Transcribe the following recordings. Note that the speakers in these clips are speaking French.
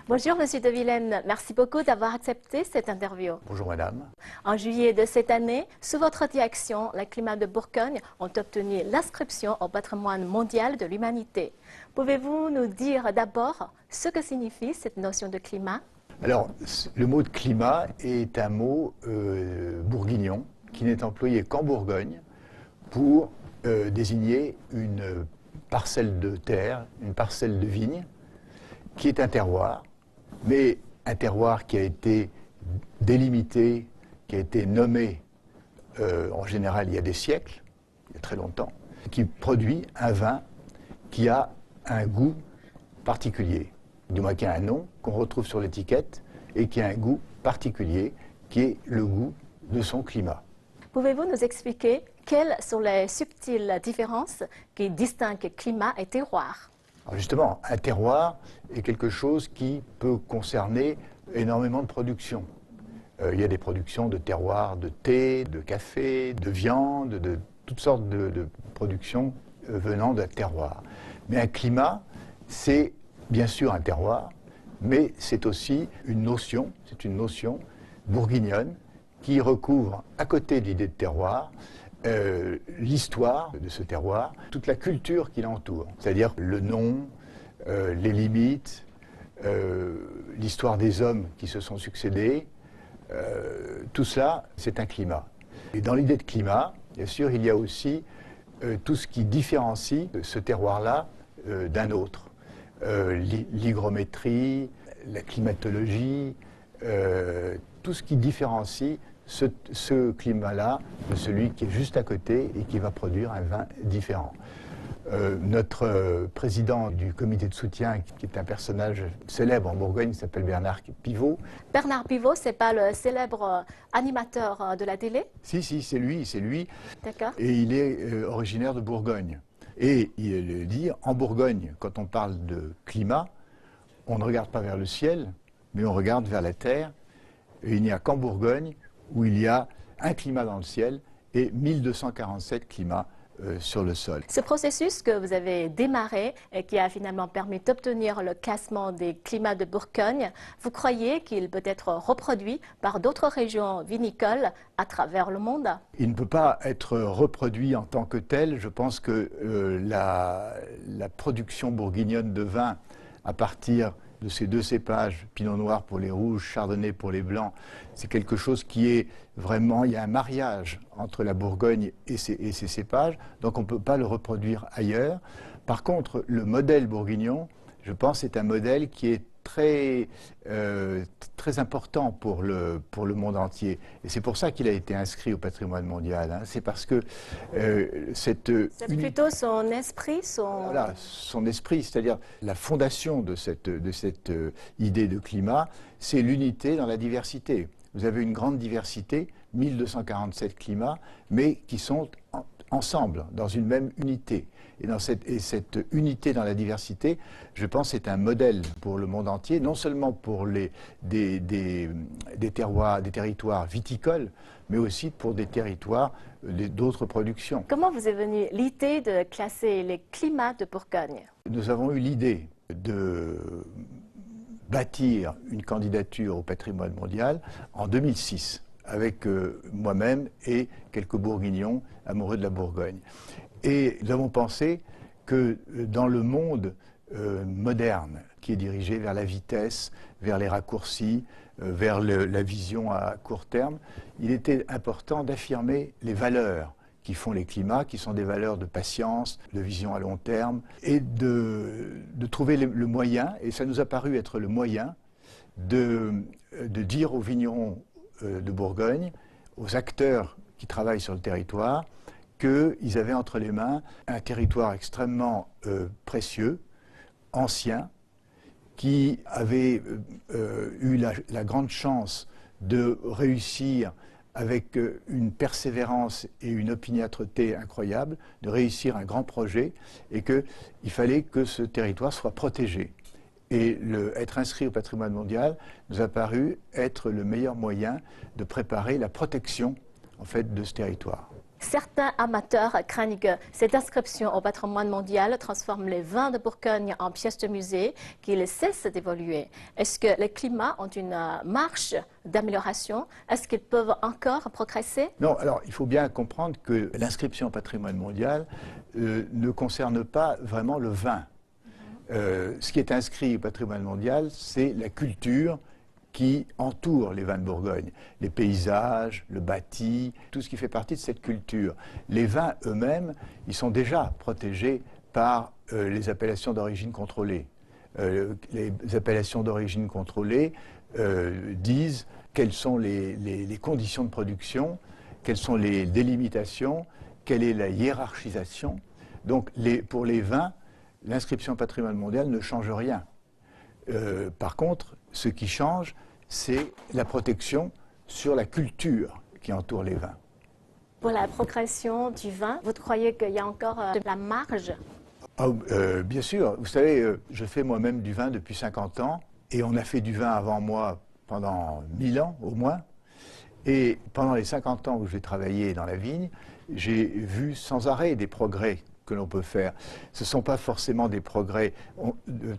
Bonjour Monsieur de Villennes, merci beaucoup d'avoir accepté cette interview. Bonjour madame. En juillet de cette année, sous votre direction, les climats de Bourgogne ont obtenu l'inscription au patrimoine mondial de l'humanité. Pouvez-vous nous dire d'abord ce que signifie cette notion de climat? Alors, le mot de climat est un mot bourguignon qui n'est employé qu'en Bourgogne pour désigner une parcelle de terre, une parcelle de vigne, qui est un terroir, mais un terroir qui a été délimité, qui a été nommé en général il y a des siècles, il y a très longtemps, qui produit un vin qui a un goût particulier, du moins qui a un nom qu'on retrouve sur l'étiquette et qui a un goût particulier, qui est le goût de son climat. Pouvez-vous nous expliquer quelles sont les subtiles différences qui distinguent climat et terroir? Alors justement, un terroir est quelque chose qui peut concerner énormément de productions. Il y a des productions de terroirs de thé, de café, de viande, de toutes sortes de productions venant d'un terroir. Mais un climat, c'est bien sûr un terroir, mais c'est aussi une notion bourguignonne qui recouvre, à côté de l'idée de terroir, l'histoire de ce terroir, toute la culture qui l'entoure, c'est-à-dire le nom, les limites, l'histoire des hommes qui se sont succédés, tout cela, c'est un climat. Et dans l'idée de climat, bien sûr, il y a aussi tout ce qui différencie ce terroir-là d'un autre. L'hygrométrie, la climatologie, tout ce qui différencie ce climat-là de celui qui est juste à côté et qui va produire un vin différent. Notre président du comité de soutien, qui est un personnage célèbre en Bourgogne, s'appelle Bernard Pivot. Bernard Pivot, c'est pas le célèbre animateur de la télé? Si, c'est lui. D'accord. Et il est originaire de Bourgogne. Et il dit, en Bourgogne, quand on parle de climat, on ne regarde pas vers le ciel, mais on regarde vers la terre. Et il n'y a qu'en Bourgogne où il y a un climat dans le ciel et 1247 climats sur le sol. Ce processus que vous avez démarré et qui a finalement permis d'obtenir le classement des climats de Bourgogne, vous croyez qu'il peut être reproduit par d'autres régions vinicoles à travers le monde? Il ne peut pas être reproduit en tant que tel. Je pense que la production bourguignonne de vin à partir de ces deux cépages, Pinot Noir pour les rouges, Chardonnay pour les blancs, c'est quelque chose qui est vraiment, il y a un mariage entre la Bourgogne et ces cépages, donc on ne peut pas le reproduire ailleurs. Par contre, le modèle bourguignon, je pense, est un modèle qui est très important pour le monde entier. Et c'est pour ça qu'il a été inscrit au patrimoine mondial. C'est parce que c'est plutôt son esprit, Voilà, son esprit, c'est-à-dire la fondation de cette idée de climat, c'est l'unité dans la diversité. Vous avez une grande diversité, 1247 climats, mais qui sont ensemble, dans une même unité. Et cette unité dans la diversité, je pense, est un modèle pour le monde entier, non seulement pour des territoires viticoles, mais aussi pour des territoires d'autres productions. Comment vous est venue l'idée de classer les climats de Bourgogne? Nous avons eu l'idée de bâtir une candidature au patrimoine mondial en 2006, avec moi-même et quelques bourguignons amoureux de la Bourgogne. Et nous avons pensé que dans le monde moderne, qui est dirigé vers la vitesse, vers les raccourcis, vers la vision à court terme, il était important d'affirmer les valeurs qui font les climats, qui sont des valeurs de patience, de vision à long terme, et de trouver le moyen, et ça nous a paru être le moyen, de dire aux vignerons de Bourgogne, aux acteurs qui travaillent sur le territoire, qu'ils avaient entre les mains un territoire extrêmement précieux, ancien, qui avait eu la grande chance de réussir avec une persévérance et une opiniâtreté incroyable, de réussir un grand projet, et qu'il fallait que ce territoire soit protégé. Et être inscrit au patrimoine mondial nous a paru être le meilleur moyen de préparer la protection en fait, de ce territoire. certains amateurs craignent que cette inscription au patrimoine mondial transforme les vins de Bourgogne en pièces de musée, qu'ils cessent d'évoluer. Est-ce que les climats ont une marge d'amélioration? Est-ce qu'ils peuvent encore progresser? Non, alors il faut bien comprendre que l'inscription au patrimoine mondial ne concerne pas vraiment le vin. Ce qui est inscrit au patrimoine mondial, c'est la culture qui entoure les vins de Bourgogne, les paysages, le bâti, tout ce qui fait partie de cette culture. Les vins eux-mêmes, ils sont déjà protégés par les appellations d'origine contrôlée. Les appellations d'origine contrôlée disent quelles sont les conditions de production, quelles sont les délimitations, quelle est la hiérarchisation. Donc pour les vins, l'inscription au patrimoine mondial ne change rien. Par contre, ce qui change, c'est la protection sur la culture qui entoure les vins. Pour la progression du vin, vous croyez qu'il y a encore de la marge? Bien sûr. Vous savez, je fais moi-même du vin depuis 50 ans et on a fait du vin avant moi pendant 1000 ans au moins. Et pendant les 50 ans où j'ai travaillé dans la vigne, j'ai vu sans arrêt des progrès que l'on peut faire. Ce ne sont pas forcément des progrès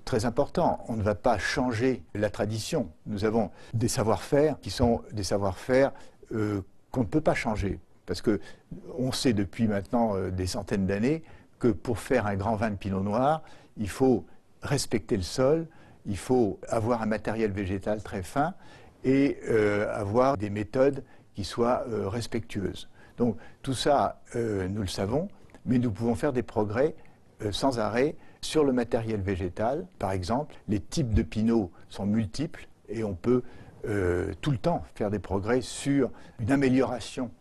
très importants. On ne va pas changer la tradition. Nous avons des savoir-faire qui sont des savoir-faire qu'on ne peut pas changer. Parce qu'on sait depuis maintenant des centaines d'années que pour faire un grand vin de pinot noir, il faut respecter le sol, il faut avoir un matériel végétal très fin et avoir des méthodes qui soient respectueuses. Donc tout ça, nous le savons, mais nous pouvons faire des progrès sans arrêt sur le matériel végétal. Par exemple, les types de pinot sont multiples et on peut tout le temps faire des progrès sur une amélioration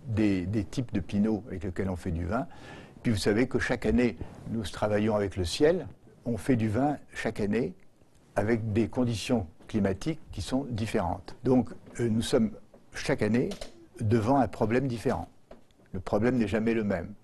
des types de pinot avec lesquels on fait du vin. Puis vous savez que chaque année, nous travaillons avec le ciel. On fait du vin chaque année avec des conditions climatiques qui sont différentes. Donc nous sommes chaque année devant un problème différent. Le problème n'est jamais le même.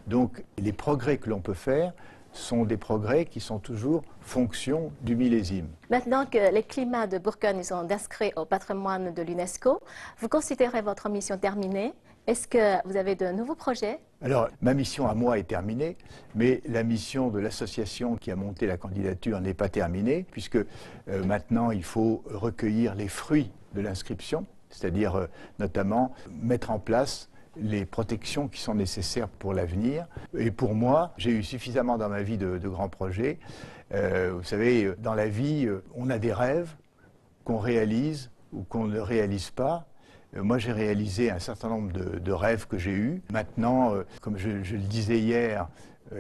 Donc les progrès que l'on peut faire sont des progrès qui sont toujours fonction du millésime. Maintenant que les climats de Bourgogne sont inscrits au patrimoine de l'UNESCO, vous considérez votre mission terminée? Est-ce que vous avez de nouveaux projets? Alors, ma mission à moi est terminée, mais la mission de l'association qui a monté la candidature n'est pas terminée, puisque maintenant il faut recueillir les fruits de l'inscription, c'est-à-dire notamment mettre en place les protections qui sont nécessaires pour l'avenir. Et pour moi, j'ai eu suffisamment dans ma vie de grands projets. Vous savez, dans la vie, on a des rêves qu'on réalise ou qu'on ne réalise pas. Moi, j'ai réalisé un certain nombre de rêves que j'ai eus. Maintenant, comme je le disais hier,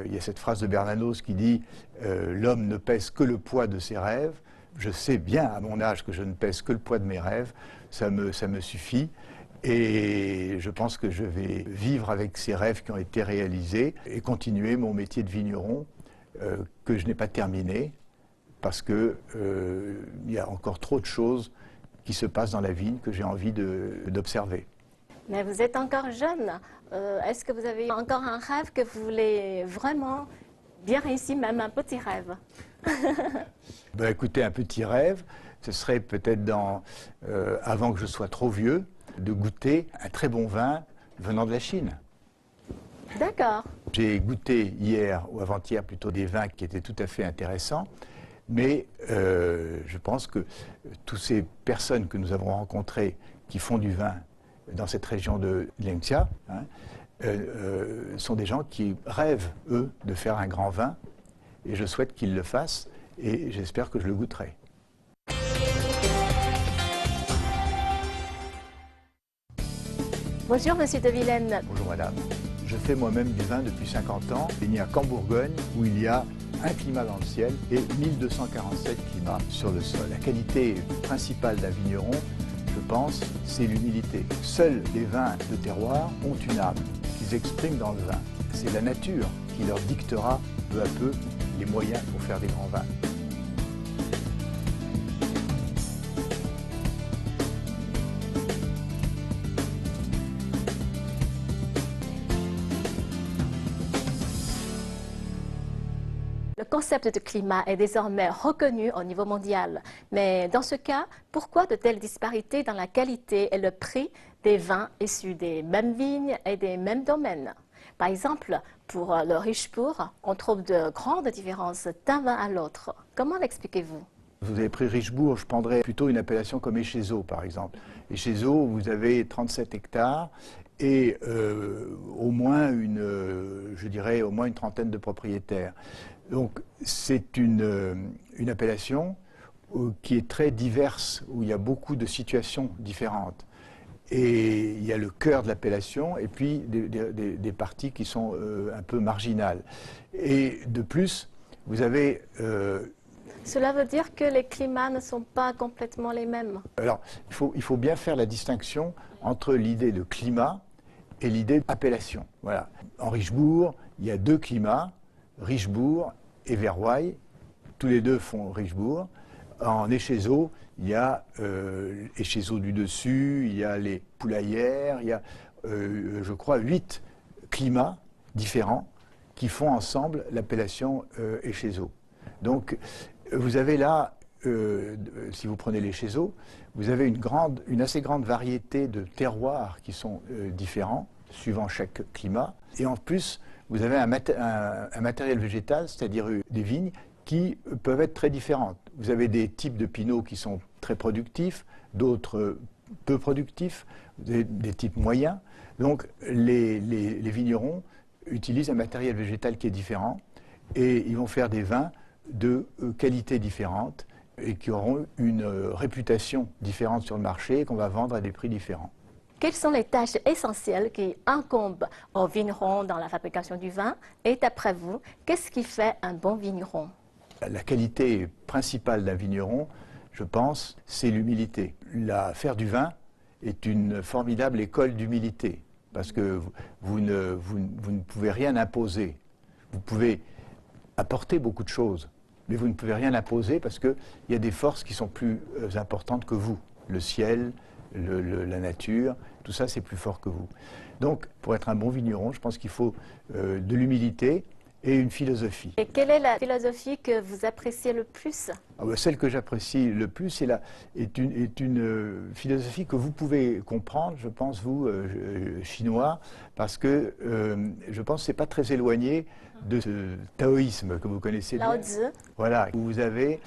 il y a cette phrase de Bernanos qui dit « L'homme ne pèse que le poids de ses rêves ». Je sais bien à mon âge que je ne pèse que le poids de mes rêves. Ça me suffit. Et je pense que je vais vivre avec ces rêves qui ont été réalisés et continuer mon métier de vigneron que je n'ai pas terminé parce qu'il y a encore trop de choses qui se passent dans la vigne que j'ai envie d'observer. Mais vous êtes encore jeune. Est-ce que vous avez encore un rêve que vous voulez vraiment bien réussir, même un petit rêve? Ben, écoutez, un petit rêve, ce serait peut-être avant que je sois trop vieux, de goûter un très bon vin venant de la Chine. D'accord. J'ai goûté hier ou avant-hier plutôt des vins qui étaient tout à fait intéressants, mais je pense que toutes ces personnes que nous avons rencontrées qui font du vin dans cette région de Liangxia sont des gens qui rêvent, eux, de faire un grand vin, et je souhaite qu'ils le fassent, et j'espère que je le goûterai. Bonjour, Monsieur de Vilaine. Bonjour, madame. Je fais moi-même du vin depuis 50 ans. Il n'y a qu'en Bourgogne où il y a un climat dans le ciel et 1247 climats sur le sol. La qualité principale d'un vigneron, je pense, c'est l'humilité. Seuls les vins de terroir ont une âme qu'ils expriment dans le vin. C'est la nature qui leur dictera peu à peu les moyens pour faire des grands vins. Le concept de climat est désormais reconnu au niveau mondial. Mais dans ce cas, pourquoi de telles disparités dans la qualité et le prix des vins issus des mêmes vignes et des mêmes domaines? Par exemple, pour le Richebourg, on trouve de grandes différences d'un vin à l'autre. Comment l'expliquez-vous? Vous avez pris Richebourg, je prendrais plutôt une appellation comme Échezeaux, par exemple. Échezeaux, vous avez 37 hectares et au moins je dirais au moins une trentaine de propriétaires. Donc c'est une appellation qui est très diverse, où il y a beaucoup de situations différentes. Et il y a le cœur de l'appellation et puis des parties qui sont un peu marginales. Et de plus, vous avez... Cela veut dire que les climats ne sont pas complètement les mêmes. Alors, il faut bien faire la distinction entre l'idée de climat et l'idée d'appellation. Voilà. En Richebourg, il y a deux climats, Richebourg et Verroy. Tous les deux font Richebourg. En Échezeaux, il y a Échezeaux du dessus, il y a les poulaillères, il y a, je crois, 8 climats différents qui font ensemble l'appellation Échezeaux. Donc, vous avez là, si vous prenez l'Échezeaux, vous avez une assez grande variété de terroirs qui sont différents, suivant chaque climat. Et en plus, vous avez un matériel végétal, c'est-à-dire des vignes, qui peuvent être très différentes. Vous avez des types de pinots qui sont très productifs, d'autres peu productifs, des types moyens. Donc les vignerons utilisent un matériel végétal qui est différent et ils vont faire des vins de qualité différente et qui auront une réputation différente sur le marché et qu'on va vendre à des prix différents. Quelles sont les tâches essentielles qui incombent aux vignerons dans la fabrication du vin? Et d'après vous, qu'est-ce qui fait un bon vigneron? La qualité principale d'un vigneron, je pense, c'est l'humilité. Faire du vin est une formidable école d'humilité, parce que vous ne pouvez rien imposer. Vous pouvez apporter beaucoup de choses, mais vous ne pouvez rien imposer parce qu'il y a des forces qui sont plus importantes que vous. Le ciel, la nature, tout ça c'est plus fort que vous. Donc pour être un bon vigneron, je pense qu'il faut de l'humilité et une philosophie. Et quelle est la philosophie que vous appréciez le plus? Celle que j'apprécie le plus est une philosophie que vous pouvez comprendre, je pense, vous, chinois, parce que je pense que ce n'est pas très éloigné de ce taoïsme que vous connaissez bien. Lao Tzu. Voilà, où vous avez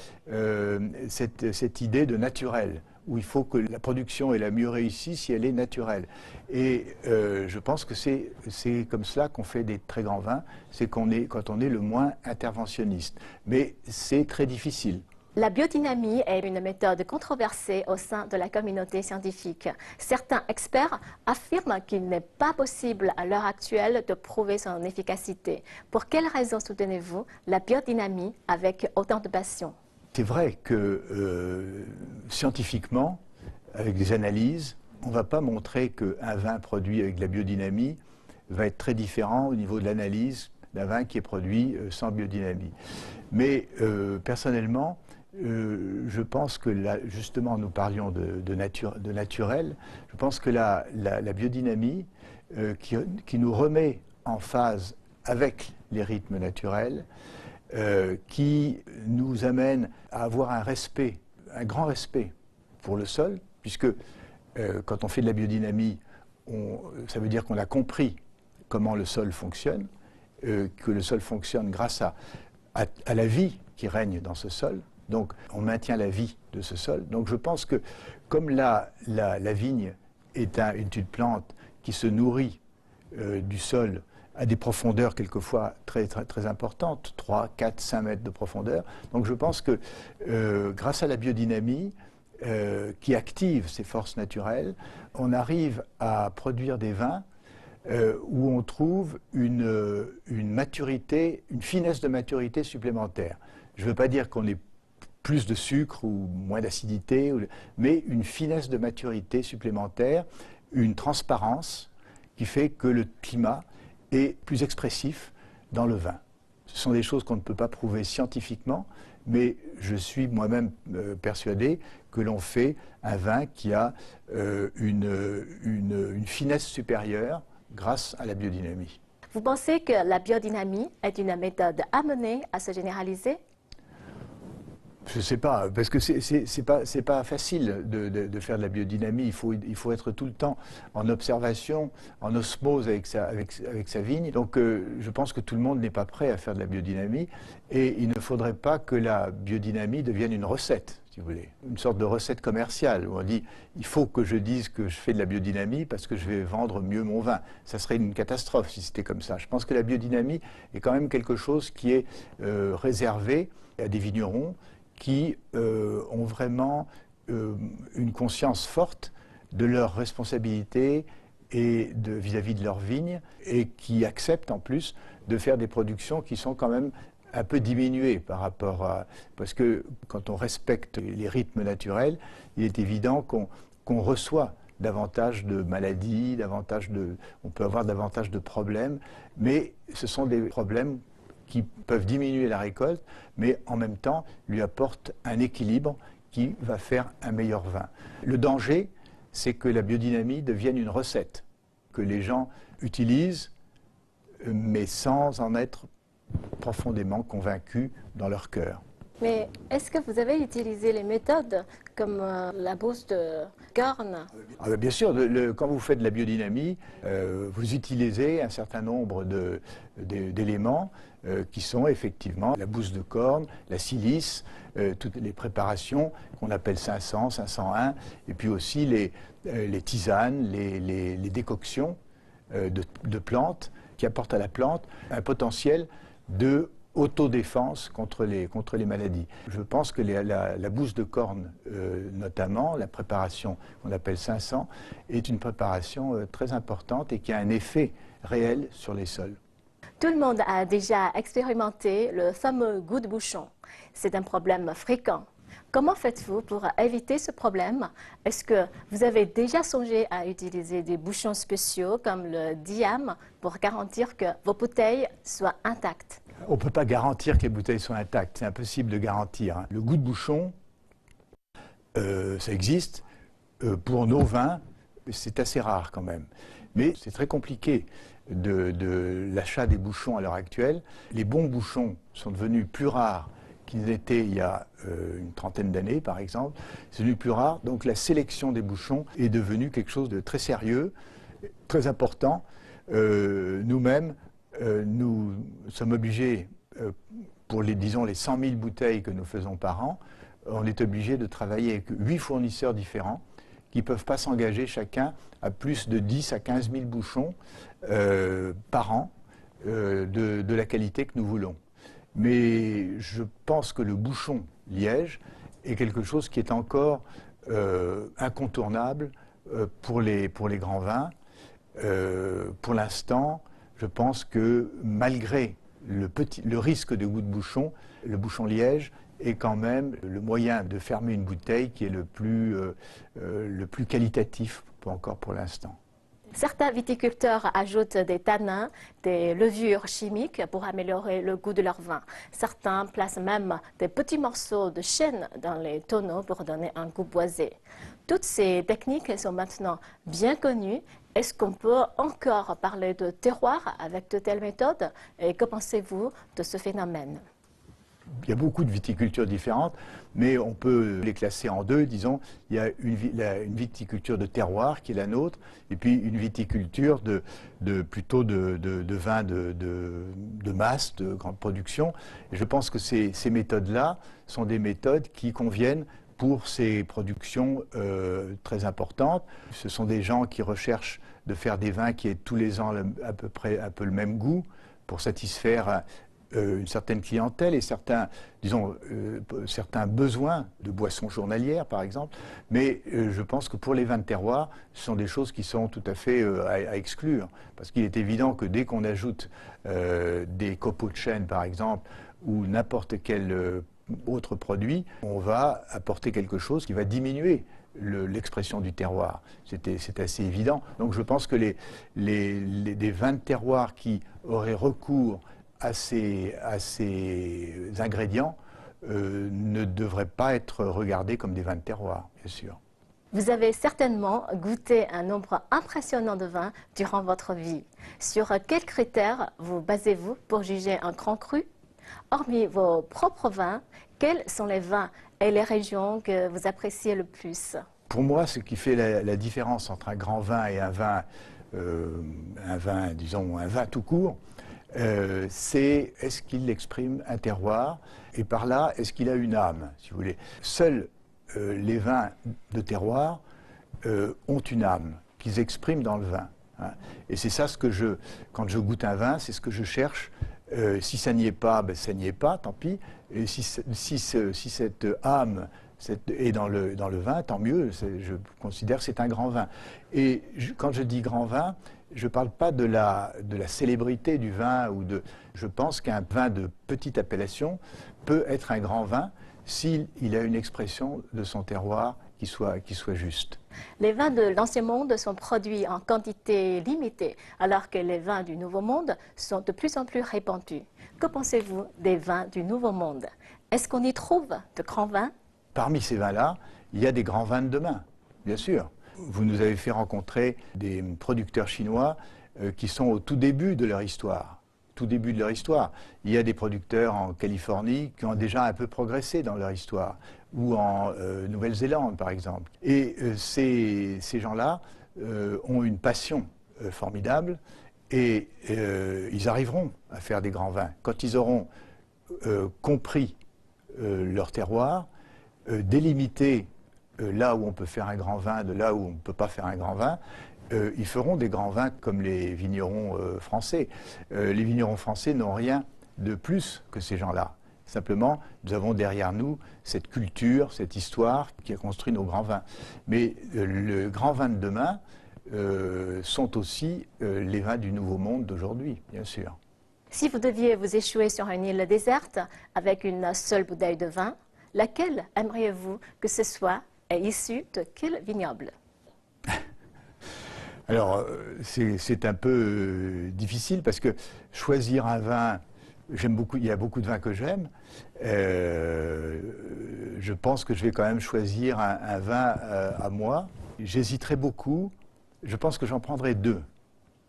cette idée de naturel, où il faut que la production est la mieux réussie si elle est naturelle. Et je pense que c'est comme cela qu'on fait des très grands vins, c'est quand on est le moins interventionniste. Mais c'est très difficile. La biodynamie est une méthode controversée au sein de la communauté scientifique. Certains experts affirment qu'il n'est pas possible à l'heure actuelle de prouver son efficacité. Pour quelles raisons soutenez-vous la biodynamie avec autant de passion? C'est vrai que scientifiquement, avec des analyses, on ne va pas montrer qu'un vin produit avec de la biodynamie va être très différent au niveau de l'analyse d'un vin qui est produit sans biodynamie. Mais personnellement, je pense que là, justement, nous parlions de naturel, je pense que la biodynamie qui nous remet en phase avec les rythmes naturels, qui nous amène à avoir un grand respect pour le sol, puisque quand on fait de la biodynamie, ça veut dire qu'on a compris comment le sol fonctionne, que le sol fonctionne grâce à la vie qui règne dans ce sol. Donc on maintient la vie de ce sol. Donc je pense que comme la vigne est une plante qui se nourrit du sol à des profondeurs quelquefois très, très, très importantes, 3, 4, 5 mètres de profondeur. Donc je pense que grâce à la biodynamie qui active ces forces naturelles, on arrive à produire des vins où on trouve une maturité, une finesse de maturité supplémentaire. Je ne veux pas dire qu'on ait plus de sucre ou moins d'acidité, mais une finesse de maturité supplémentaire, une transparence qui fait que le climat est plus expressif dans le vin. Ce sont des choses qu'on ne peut pas prouver scientifiquement, mais je suis moi-même persuadé que l'on fait un vin qui a une finesse supérieure grâce à la biodynamie. Vous pensez que la biodynamie est une méthode amenée à se généraliser? Je ne sais pas, parce que c'est pas facile de faire de la biodynamie. Il faut être tout le temps en observation, en osmose avec sa vigne. Donc je pense que tout le monde n'est pas prêt à faire de la biodynamie et il ne faudrait pas que la biodynamie devienne une recette, si vous voulez. Une sorte de recette commerciale où on dit il faut que je dise que je fais de la biodynamie parce que je vais vendre mieux mon vin. Ça serait une catastrophe si c'était comme ça. Je pense que la biodynamie est quand même quelque chose qui est réservé à des vignerons qui ont vraiment une conscience forte de leurs responsabilités et vis-à-vis de leurs vignes et qui acceptent en plus de faire des productions qui sont quand même un peu diminuées par rapport à... Parce que quand on respecte les rythmes naturels, il est évident qu'on reçoit davantage de maladies, on peut avoir davantage de problèmes, mais ce sont des problèmes qui peuvent diminuer la récolte, mais en même temps lui apportent un équilibre qui va faire un meilleur vin. Le danger, c'est que la biodynamie devienne une recette, que les gens utilisent, mais sans en être profondément convaincus dans leur cœur. Mais est-ce que vous avez utilisé les méthodes comme la bouse de corne? Bien sûr, quand vous faites de la biodynamie, vous utilisez un certain nombre d'éléments qui sont effectivement la bouse de corne, la silice, toutes les préparations qu'on appelle 500, 501, et puis aussi les tisanes, les décoctions de plantes qui apportent à la plante un potentiel de autodéfense contre les maladies. Je pense que la bouse de corne, notamment, la préparation qu'on appelle 500, est une préparation très importante et qui a un effet réel sur les sols. Tout le monde a déjà expérimenté le fameux goût de bouchon. C'est un problème fréquent. Comment faites-vous pour éviter ce problème? Est-ce que vous avez déjà songé à utiliser des bouchons spéciaux comme le diam pour garantir que vos bouteilles soient intactes? On ne peut pas garantir que les bouteilles soient intactes, c'est impossible de garantir. Le goût de bouchon, ça existe. Pour nos vins, c'est assez rare quand même. Mais c'est très compliqué de l'achat des bouchons à l'heure actuelle. Les bons bouchons sont devenus plus rares qu'ils étaient il y a une trentaine d'années, par exemple. C'est devenu plus rare, donc la sélection des bouchons est devenue quelque chose de très sérieux, très important. Nous-mêmes, nous sommes obligés, pour disons, les 100 000 bouteilles que nous faisons par an, on est obligé de travailler avec 8 fournisseurs différents qui ne peuvent pas s'engager chacun à plus de 10 à 15 000 bouchons par an de la qualité que nous voulons. Mais je pense que le bouchon liège est quelque chose qui est encore incontournable pour les grands vins. Pour l'instant, je pense que malgré le risque de goût de bouchon, le bouchon liège est quand même le moyen de fermer une bouteille qui est le plus qualitatif encore pour l'instant. Certains viticulteurs ajoutent des tanins, des levures chimiques pour améliorer le goût de leur vin. Certains placent même des petits morceaux de chêne dans les tonneaux pour donner un goût boisé. Toutes ces techniques sont maintenant bien connues. Est-ce qu'on peut encore parler de terroir avec de telles méthodes? Et que pensez-vous de ce phénomène? Il y a beaucoup de viticultures différentes, mais on peut les classer en deux. Disons, il y a une viticulture de terroir qui est la nôtre, et puis une viticulture plutôt de vins de masse, de grande production. Et je pense que ces méthodes-là sont des méthodes qui conviennent pour ces productions très importantes. Ce sont des gens qui recherchent de faire des vins qui aient tous les ans à peu près un peu le même goût pour satisfaire une certaine clientèle et certains besoins de boissons journalières, par exemple. Mais je pense que pour les vins de terroir, ce sont des choses qui sont tout à fait à exclure. Parce qu'il est évident que dès qu'on ajoute des copeaux de chêne, par exemple, ou n'importe quel autre produit, on va apporter quelque chose qui va diminuer l'expression du terroir. C'est assez évident. Donc je pense que des vins de terroir qui auraient recours à ces ingrédients ne devraient pas être regardés comme des vins de terroir, bien sûr. Vous avez certainement goûté un nombre impressionnant de vins durant votre vie. Sur quels critères vous basez-vous pour juger un grand cru? Hormis vos propres vins, quels sont les vins et les régions que vous appréciez le plus? Pour moi, ce qui fait la différence entre un grand vin et un vin, disons, un vin tout court, c'est est-ce qu'il exprime un terroir et par là, est-ce qu'il a une âme, si vous voulez. Seuls les vins de terroir ont une âme qu'ils expriment dans le vin. Hein. Et c'est ça quand je goûte un vin, c'est ce que je cherche. Si ça n'y est pas, ben ça n'y est pas, tant pis. Et si cette âme est dans le vin, tant mieux. Je considère que c'est un grand vin. Et quand je dis grand vin, je ne parle pas de la célébrité du vin. Je pense qu'un vin de petite appellation peut être un grand vin s'il a une expression de son terroir qui soit juste. Les vins de l'Ancien Monde sont produits en quantité limitée, alors que les vins du Nouveau Monde sont de plus en plus répandus. Que pensez-vous des vins du Nouveau Monde? Est-ce qu'on y trouve de grands vins? Parmi ces vins-là, il y a des grands vins de demain, bien sûr. Vous nous avez fait rencontrer des producteurs chinois qui sont au tout début de leur histoire. Tout début de leur histoire. Il y a des producteurs en Californie qui ont déjà un peu progressé dans leur histoire, ou en Nouvelle-Zélande par exemple. Et ces gens-là ont une passion formidable et ils arriveront à faire des grands vins. Quand ils auront compris leur terroir, délimité là où on peut faire un grand vin de là où on ne peut pas faire un grand vin, ils feront des grands vins comme les vignerons français. Les vignerons français n'ont rien de plus que ces gens-là. Simplement, nous avons derrière nous cette culture, cette histoire qui a construit nos grands vins. Mais le grand vin de demain sont aussi les vins du Nouveau Monde d'aujourd'hui, bien sûr. Si vous deviez vous échouer sur une île déserte avec une seule bouteille de vin, laquelle aimeriez-vous que ce soit et issue de quel vignoble? Alors, c'est un peu difficile parce que choisir un vin, j'aime beaucoup, il y a beaucoup de vins que j'aime. Je pense que je vais quand même choisir un vin à moi. J'hésiterai beaucoup. Je pense que j'en prendrai deux.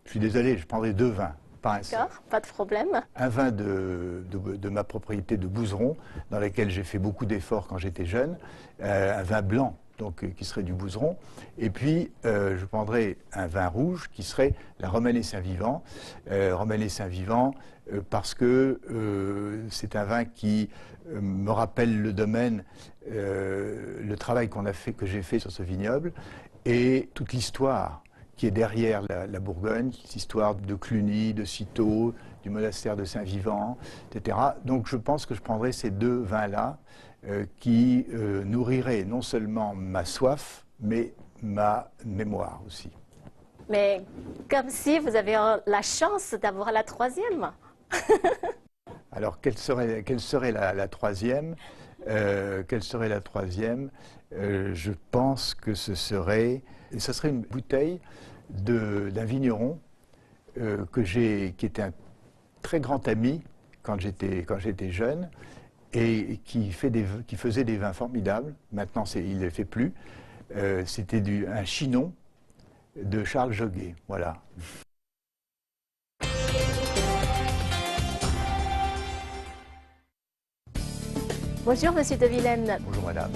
Je suis désolé, je prendrai deux vins. D'accord, pas de problème. Un vin de ma propriété de Bouzeron, dans lequel j'ai fait beaucoup d'efforts quand j'étais jeune, un vin blanc, donc qui serait du Bouzeron, et puis je prendrai un vin rouge qui serait la Romanée Saint-Vivant. Romanée Saint-Vivant parce que c'est un vin qui me rappelle le domaine, le travail que j'ai fait sur ce vignoble, et toute l'histoire qui est derrière la Bourgogne, l'histoire de Cluny, de Cîteaux, du monastère de Saint-Vivant, etc. Donc je pense que je prendrai ces deux vins-là qui nourriraient non seulement ma soif, mais ma mémoire aussi. Mais comme si vous avez la chance d'avoir la troisième. Alors quelle serait la troisième? Quelle serait la troisième? Je pense que ce serait une bouteille d'un vigneron qui était un très grand ami quand j'étais jeune et qui faisait des vins formidables. Maintenant, il ne les fait plus. C'était un Chinon de Charles Joguet. Voilà. Bonjour, Monsieur de Vilaine. Bonjour, madame.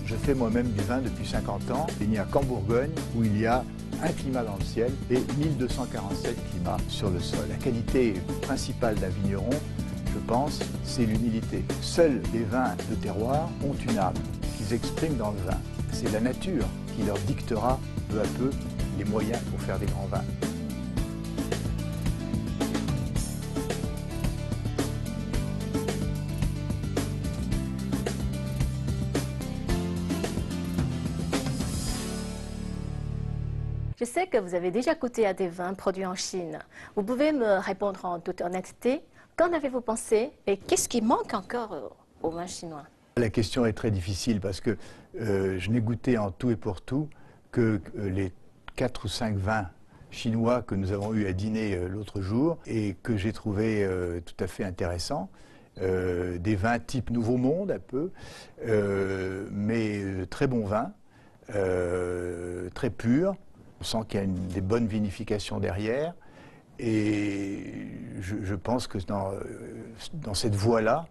Je fais moi-même du vin depuis 50 ans. Il n'y a qu'en Bourgogne où il y a un climat dans le ciel et 1247 climats sur le sol. La qualité principale d'un vigneron, je pense, c'est l'humilité. Seuls les vins de terroir ont une âme qu'ils expriment dans le vin. C'est la nature qui leur dictera peu à peu les moyens pour faire des grands vins. Je sais que vous avez déjà goûté à des vins produits en Chine. Vous pouvez me répondre en toute honnêteté, qu'en avez-vous pensé et qu'est-ce qui manque encore aux vins chinois? La question est très difficile parce que je n'ai goûté en tout et pour tout que les 4 ou 5 vins chinois que nous avons eu à dîner l'autre jour et que j'ai trouvé tout à fait intéressants. Des vins type Nouveau Monde un peu, mais très bons vins. très pur. On sent qu'il y a des bonnes vinifications derrière. Et je pense que dans cette voie-là,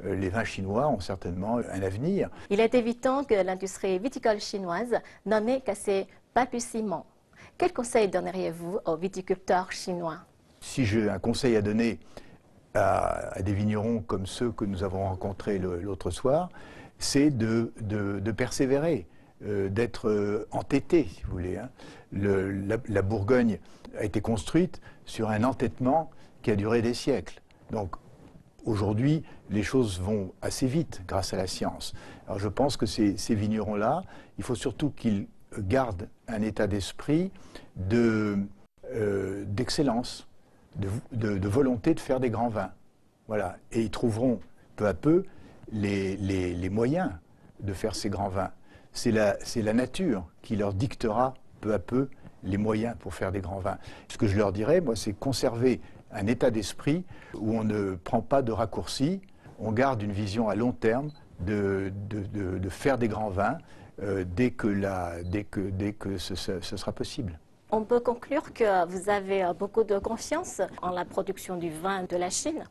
les vins chinois ont certainement un avenir. Il est évident que l'industrie viticole chinoise n'en est qu'à ses balbutiements. Quel conseil donneriez-vous aux viticulteurs chinois? Si j'ai un conseil à donner à des vignerons comme ceux que nous avons rencontrés l'autre soir, c'est de persévérer, d'être entêté, si vous voulez. Hein. La Bourgogne a été construite sur un entêtement qui a duré des siècles. Donc aujourd'hui, les choses vont assez vite grâce à la science. Alors je pense que ces vignerons-là, il faut surtout qu'ils gardent un état d'esprit d'excellence, de volonté de faire des grands vins. Voilà. Et ils trouveront peu à peu les moyens de faire ces grands vins. C'est la nature qui leur dictera peu à peu les moyens pour faire des grands vins. Ce que je leur dirais, moi, c'est conserver un état d'esprit où on ne prend pas de raccourcis, on garde une vision à long terme de faire des grands vins dès que ce sera possible. On peut conclure que vous avez beaucoup de confiance en la production du vin de la Chine.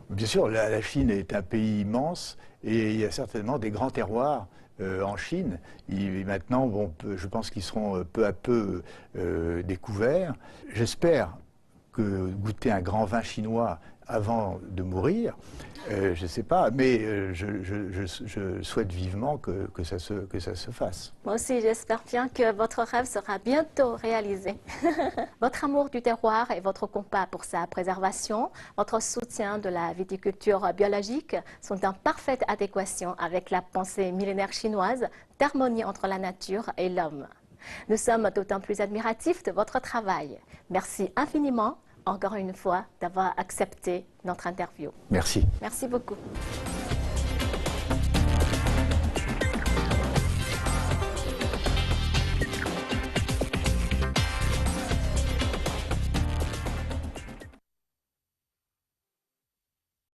Bien sûr, la Chine est un pays immense et il y a certainement des grands terroirs en Chine. Maintenant, bon, je pense qu'ils seront peu à peu découverts. J'espère que goûter un grand vin chinois avant de mourir, je ne sais pas, mais je souhaite vivement que ça se fasse. Moi aussi, j'espère bien que votre rêve sera bientôt réalisé. Votre amour du terroir et votre combat pour sa préservation, votre soutien de la viticulture biologique sont en parfaite adéquation avec la pensée millénaire chinoise d'harmonie entre la nature et l'homme. Nous sommes d'autant plus admiratifs de votre travail. Merci infiniment, encore une fois, d'avoir accepté notre interview. Merci. Merci beaucoup.